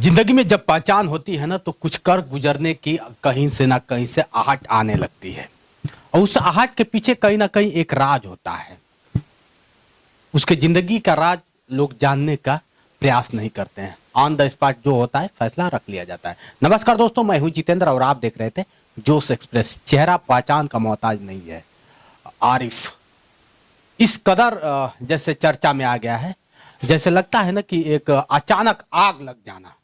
जिंदगी में जब पहचान होती है ना तो कुछ कर गुजरने की कहीं से ना कहीं से आहट आने लगती है और उस आहट के पीछे कहीं ना कहीं एक राज होता है। उसके जिंदगी का राज लोग जानने का प्रयास नहीं करते हैं। ऑन द स्पॉट जो होता है फैसला रख लिया जाता है। नमस्कार दोस्तों, मैं हूं जितेंद्र और आप देख रहे थे जोश एक्सप्रेस। चेहरा पहचान का मोहताज नहीं है। आरिफ इस कदर जैसे चर्चा में आ गया है, जैसे लगता है ना कि एक अचानक आग लग जाना।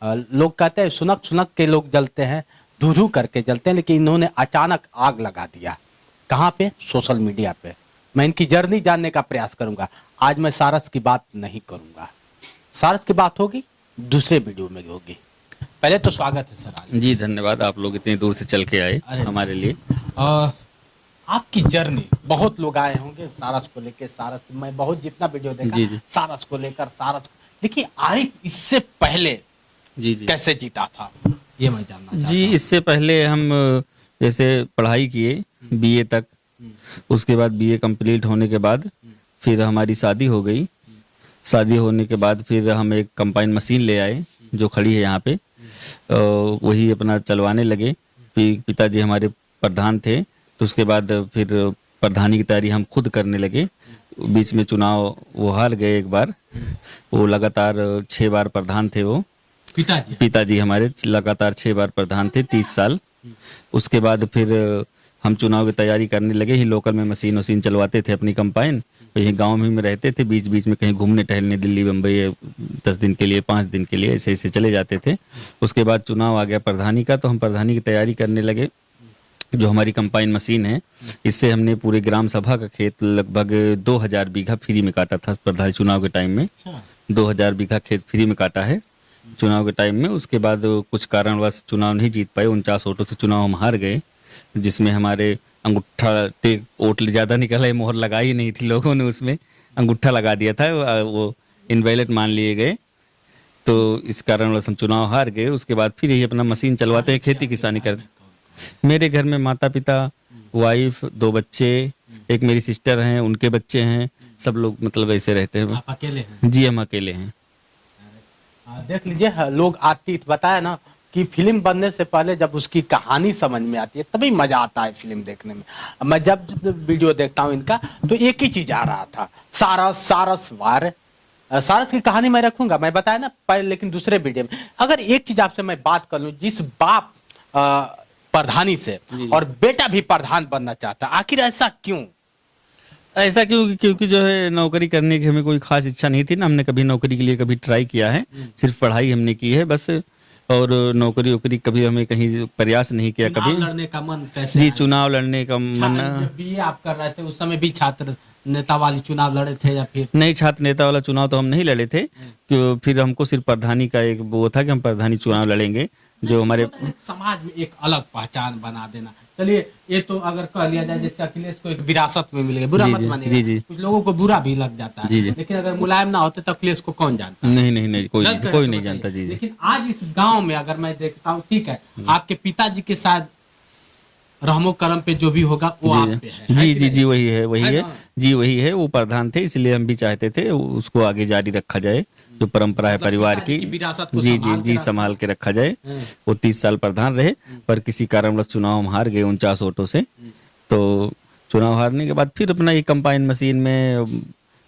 लोग कहते हैं सुनक सुनक के लोग जलते हैं, धू धू करके जलते हैं, लेकिन इन्होंने अचानक आग लगा दिया। कहाँ पे? सोशल मीडिया पे। मैं इनकी जर्नी जानने का प्रयास करूंगा। आज मैं सारस की बात नहीं करूंगा, सारस की बात होगी दूसरे वीडियो में होगी। पहले तो स्वागत है सर आज। जी धन्यवाद, आप लोग इतनी दूर से चल के आए हमारे लिए। आपकी जर्नी, बहुत लोग आए होंगे सारस को लेकर। सारस मैं बहुत जितना वीडियो देखा जी। सारस को लेकर, सारस देखिए आरिफ इससे पहले जी कैसे जीता था ये मैं जानना चाहता जी। हूं। इससे पहले हम जैसे पढ़ाई किए बीए तक, उसके बाद बीए कंप्लीट होने के बाद फिर हमारी शादी हो गई। शादी होने के बाद फिर हम एक कंबाइन मशीन ले आए जो खड़ी है यहाँ पे, वही अपना चलवाने लगे। पिताजी हमारे प्रधान थे, तो उसके बाद फिर प्रधानी की तैयारी हम खुद करने लगे। बीच में चुनाव वो हार गए एक बार। वो लगातार 6 बार प्रधान थे। वो पिताजी हमारे लगातार 6 बार प्रधान थे, 30 साल। उसके बाद फिर हम चुनाव की तैयारी करने लगे। ही लोकल में मशीन वशीन चलवाते थे अपनी कंबाइन। यही गांव में रहते थे, बीच बीच में कहीं घूमने टहलने दिल्ली बम्बई 10 दिन के लिए 5 दिन के लिए ऐसे ऐसे चले जाते थे। उसके बाद चुनाव आ गया प्रधानी का, तो हम प्रधानी की तैयारी करने लगे। जो हमारी कंबाइन मशीन है, इससे हमने पूरे ग्राम सभा का खेत लगभग 2000 बीघा फ्री में काटा था प्रधानी चुनाव के टाइम में। 2000 बीघा खेत फ्री में काटा है चुनाव के टाइम में। उसके बाद कुछ कारणवश चुनाव नहीं जीत पाए, 49 वोटों से चुनाव हम हार गए, जिसमें हमारे अंगूठा वोट ज़्यादा निकला है। मोहर लगाई नहीं थी लोगों ने, उसमें अंगूठा लगा दिया था, वो इनवैलिड मान लिए गए। तो इस कारणवश हम चुनाव हार गए। उसके बाद फिर यही अपना मशीन चलवाते हैं, खेती किसानी करते। मेरे घर में माता पिता, वाइफ, 2 बच्चे, एक मेरी सिस्टर हैं, उनके बच्चे हैं, सब लोग मतलब ऐसे रहते हैं। आप अकेले हैं? जी हम अकेले हैं। देख लीजिए, लोग आती बताया ना कि फिल्म बनने से पहले जब उसकी कहानी समझ में आती है तभी मजा आता है फिल्म देखने में। मैं जब वीडियो देखता हूँ इनका तो एक ही चीज आ रहा था, सारस सारस वार। सारस की कहानी मैं रखूंगा, मैं बताया ना पहले, लेकिन दूसरे वीडियो में। अगर एक चीज आपसे मैं बात कर लूं, जिस बाप प्रधानी से और बेटा भी प्रधान बनना चाहता, आखिर ऐसा क्यों? ऐसा क्योंकि जो है नौकरी करने की हमें कोई खास इच्छा नहीं थी ना। हमने कभी नौकरी के लिए कभी ट्राई किया है, सिर्फ पढ़ाई हमने की है बस। और नौकरी वोकरी कभी हमें कहीं प्रयास नहीं किया। कभी लड़ने का मन कैसे? जी, चुनाव लड़ने का मन। बीए आप कर रहे थे उस समय भी छात्र नेता वाली चुनाव लड़े थे या फिर नहीं? छात्र नेता वाला चुनाव तो हम नहीं लड़े थे, कि फिर हमको सिर्फ प्रधानी का एक वो था कि हम प्रधानी चुनाव लड़ेंगे, जो हमारे समाज में एक अलग पहचान बना देना। चलिए, ये तो अगर कह लिया जाए जैसे अखिलेश को एक विरासत में मिल गया, बुरा मत मानिएगा। जी। कुछ लोगों को बुरा भी लग जाता है। लेकिन अगर मुलायम ना होते तो अखिलेश को कौन जानता? नहीं, कोई नहीं जानता। जी। लेकिन आज इस गांव में अगर मैं देखता हूँ, ठीक है, आपके पिताजी के साथ रहमो करम पे जो भी होगा वो आप पे है। जी, वही है जी, वही है। वो प्रधान थे, इसलिए हम भी चाहते थे उसको आगे जारी रखा जाए, जो परंपरा है परिवार की। जी, संभाल के रखा जाए। वो 30 साल प्रधान रहे, पर किसी कारणवश चुनाव हम हार गए 49 वोटों से। तो चुनाव हारने के बाद फिर अपना ये कंबाइन मशीन में,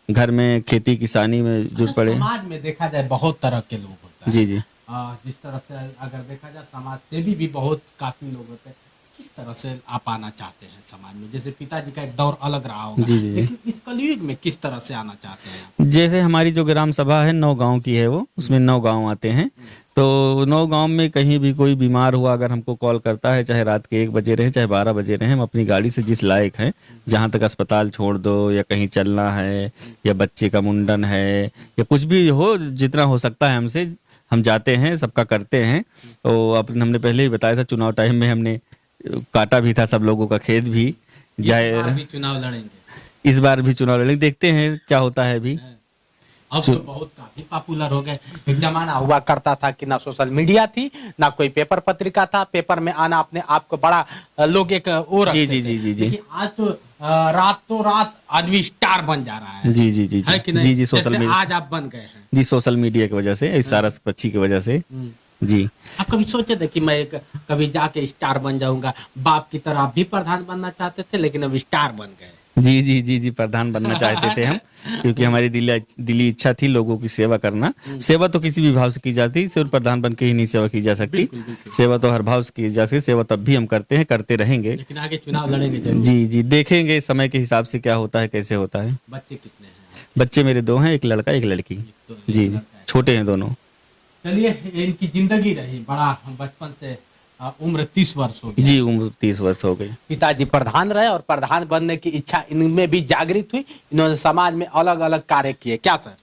घर में खेती किसानी में जुट पड़े। समाज में देखा जाए बहुत तरह के लोग होते हैं। जी। जिस तरह से अगर देखा जाए समाज सेवी भी बहुत काफी लोग होते हैं। किस तरह से आप आना चाहते हैं समाज में? जैसे पिताजी का एक दौर अलग रहा होगा, लेकिन इस कलयुग में किस तरह से आना चाहते हैं? जैसे हमारी जो ग्राम सभा है 9 गांव की है, वो उसमें 9 गांव आते हैं। तो 9 गांव में कहीं भी कोई बीमार हुआ, अगर हमको कॉल करता है, चाहे रात के 1 बजे रहे चाहे 12 बजे रहे, हम अपनी गाड़ी से जिस लायक है, जहां तक अस्पताल छोड़ दो या कहीं चलना है या बच्चे का मुंडन है या कुछ भी हो, जितना हो सकता है हमसे, हम जाते हैं, सबका करते हैं। तो हमने पहले ही बताया था, चुनाव टाइम में हमने काटा भी था सब लोगों का खेत भी। जाए चुनाव लड़ेंगे, इस बार भी चुनाव लड़ेंगे, देखते हैं क्या होता है अभी। अब तो बहुत काफी पॉपुलर हो गए। एक जमाना हुआ करता था कि ना सोशल मीडिया थी, ना कोई पेपर पत्रिका था, पेपर में आना अपने आप को बड़ा लोग एक वो रखते जी, थे। जी, जी, जी। लेकिन आज तो रातों रात आदमी स्टार बन जा रहा है। जी, जी, जी, है जी। कि नहीं? जी, जी, सोशल जैसे मीडिया। आज आप बन गए हैं। जी, सोशल मीडिया की वजह से, इस सारस पक्षी की वजह से। जी। आप कभी सोचे थे कि मैं एक कभी जाके स्टार बन जाऊंगा? बाप की तरह आप भी प्रधान बनना चाहते थे, लेकिन अब स्टार बन गए। जी, जी, जी, जी, प्रधान बनना चाहते थे हम, क्योंकि हमारी दिली इच्छा थी लोगों की सेवा करना। सेवा तो किसी भी भाव से की जाती है, सिर्फ प्रधान बन के ही नहीं सेवा की जा सकती। बिल्कुल, बिल्कुल। सेवा तो हर भाव से की जा सकती, सेवा तब भी हम करते हैं, करते रहेंगे। लेकिन आगे चुनाव लड़ेंगे जरूर। जी, जी, देखेंगे समय के हिसाब से क्या होता है, कैसे होता है। बच्चे कितने हैं? बच्चे मेरे 2 हैं, एक लड़का, एक लड़की। तो जी, छोटे हैं दोनों। चलिए, इनकी जिंदगी रही बड़ा बचपन से उम्र 30 वर्ष हो गई। जी, उम्र 30 वर्ष हो गई। पिताजी प्रधान रहे और प्रधान बनने की इच्छा इनमें भी जागृत हुई। इन्होंने समाज में अलग अलग कार्य किए, क्या सर?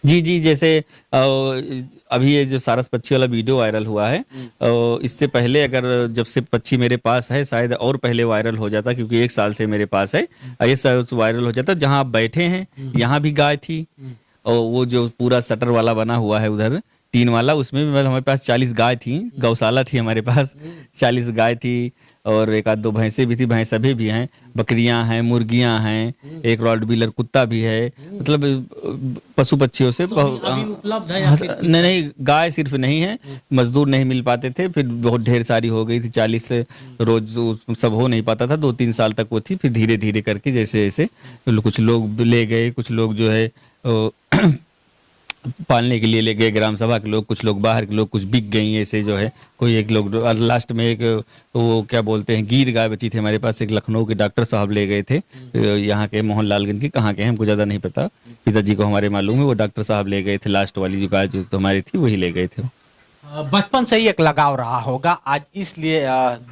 जी, जी, जैसे अभी ये जो सारस पक्षी वाला वीडियो वायरल हुआ है, इससे पहले अगर जब से पक्षी मेरे पास है, शायद और पहले वायरल हो जाता, क्योंकि 1 साल से मेरे पास है। ये वायरल हो जाता जहाँ आप बैठे हैं, यहाँ भी गाय थी, और वो जो पूरा शटर वाला बना हुआ है उधर टीन वाला, उसमें भी हमारे पास 40 गाय थी, गौशाला थी हमारे पास। 40 गाय थी, और 1-2 भैंसे भी थी, भैंस अभी भी हैं, बकरियां हैं, मुर्गियां हैं, एक रॉटवीलर कुत्ता भी है। मतलब पशु पक्षियों से अभी उपलब्ध है या फिर? नहीं, नहीं, गाय सिर्फ नहीं है, मजदूर नहीं मिल पाते थे, फिर बहुत ढेर सारी हो गई थी, 40 से रोज सब हो नहीं पाता था। 2-3 साल तक वो थी, फिर धीरे धीरे करके जैसे जैसे कुछ लोग ले गए, कुछ लोग जो है पालने के लिए ले गए, ग्राम सभा के लोग, कुछ लोग बाहर के लोग, कुछ बिक गई ऐसे जो है। कोई एक लोग लास्ट में एक वो क्या बोलते हैं, गीर गाय बची थी हमारे पास, एक लखनऊ के डॉक्टर साहब ले गए थे, यहाँ के मोहनलालगंज के, कहाँ के हैं हमको ज़्यादा नहीं पता, पिताजी को हमारे मालूम है। वो डॉक्टर साहब ले गए थे, लास्ट वाली जो गाय जो तो हमारी थी वही ले गए थे। बचपन से ही एक लगाव रहा होगा आज, इसलिए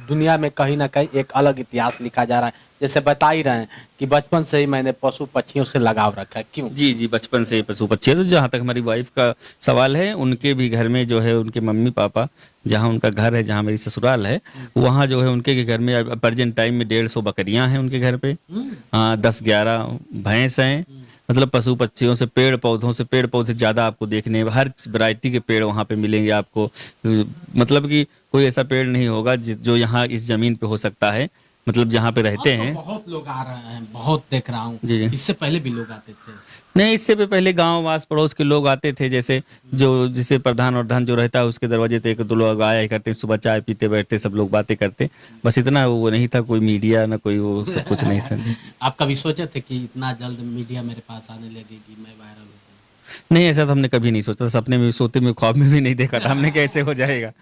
दुनिया में कहीं ना कहीं एक अलग इतिहास लिखा जा रहा है। जैसे बता ही रहे हैं कि बचपन से ही मैंने पशु पक्षियों से लगाव रखा है। क्यों? जी, जी, बचपन से पशु पक्षी है। तो जहाँ तक हमारी वाइफ का सवाल है, उनके भी घर में जो है, उनके मम्मी पापा जहाँ उनका घर है, जहाँ मेरी ससुराल है, वहाँ जो है उनके घर में प्रेजेंट टाइम में 150 बकरियां हैं उनके घर पे। 10-11 भैंस हैं। मतलब पशु पक्षियों से, पेड़ पौधों से, पेड़ पौधे ज़्यादा आपको देखने, हर वैरायटी के पेड़ वहाँ पे मिलेंगे आपको। मतलब कि कोई ऐसा पेड़ नहीं होगा जो यहाँ इस जमीन पे हो सकता है, मतलब जहाँ पे रहते अब तो हैं। बहुत लोग आ रहे हैं, बहुत देख रहा हूँ। जी, जी। इससे पहले भी लोग आते थे? नहीं, इससे भी पहले गांव आस पड़ोस के लोग आते थे, जैसे जिसे प्रधान और धन जो रहता है उसके दरवाजे पे 1-2 लोग आया ही करते, सुबह चाय पीते बैठते, सब लोग बातें करते, बस इतना। वो नहीं था कोई मीडिया, ना कोई वो सब कुछ नहीं था। आप कभी सोचे थे कि इतना जल्द मीडिया मेरे पास आने लगेगी, मैं वायरल हो जाऊंगा? नहीं, ऐसा तो हमने कभी नहीं सोचा, सपने में, सोते में, ख्वाब में भी नहीं देखा था हमने कैसे हो जाएगा।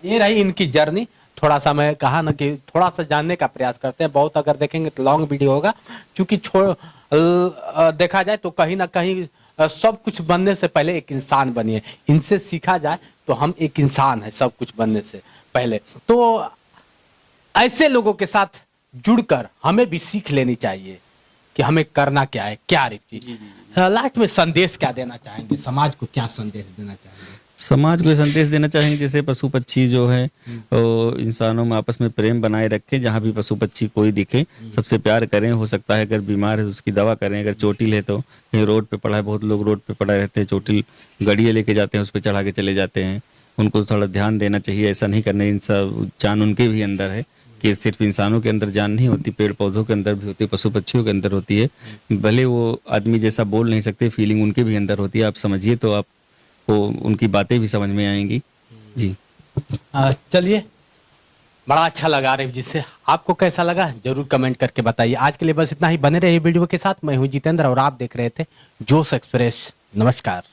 ये रही इनकी जर्नी। थोड़ा सा मैं कहा ना कि थोड़ा सा जानने का प्रयास करते हैं, बहुत अगर देखेंगे तो लॉन्ग वीडियो होगा, क्योंकि देखा जाए तो कहीं ना कहीं सब कुछ बनने से पहले एक इंसान बनिए। इनसे सीखा जाए तो हम एक इंसान है सब कुछ बनने से पहले। तो ऐसे लोगों के साथ जुड़कर हमें भी सीख लेनी चाहिए कि हमें करना क्या है, क्या रीति। लास्ट में संदेश क्या देना चाहेंगे, समाज को क्या संदेश देना चाहेंगे? समाज को संदेश देना चाहेंगे, जैसे पशु पक्षी जो है वो इंसानों में आपस में प्रेम बनाए रखें। जहाँ भी पशु पक्षी कोई दिखे, सबसे प्यार करें। हो सकता है अगर बीमार है तो उसकी दवा करें, अगर चोटिल है तो कहीं रोड पे पड़ा है, बहुत लोग रोड पे पड़ा रहते हैं, चोटिल गड़िया लेके जाते हैं, उस पर चढ़ा के चले जाते हैं, उनको थोड़ा ध्यान देना चाहिए। ऐसा नहीं करना, इन सब जान उनके भी अंदर है, कि सिर्फ इंसानों के अंदर जान नहीं होती, पेड़ पौधों के अंदर भी होती है, पशु पक्षियों के अंदर होती है। भले वो आदमी जैसा बोल नहीं सकते, फीलिंग उनके भी अंदर होती है। आप समझिए तो आपको उनकी बातें भी समझ में आएंगी। जी चलिए, बड़ा अच्छा लगा रहे जिससे आपको कैसा लगा जरूर कमेंट करके बताइए। आज के लिए बस इतना ही, बने रहिए वीडियो के साथ। मैं हूं जितेंद्र और आप देख रहे थे जोश एक्सप्रेस। नमस्कार।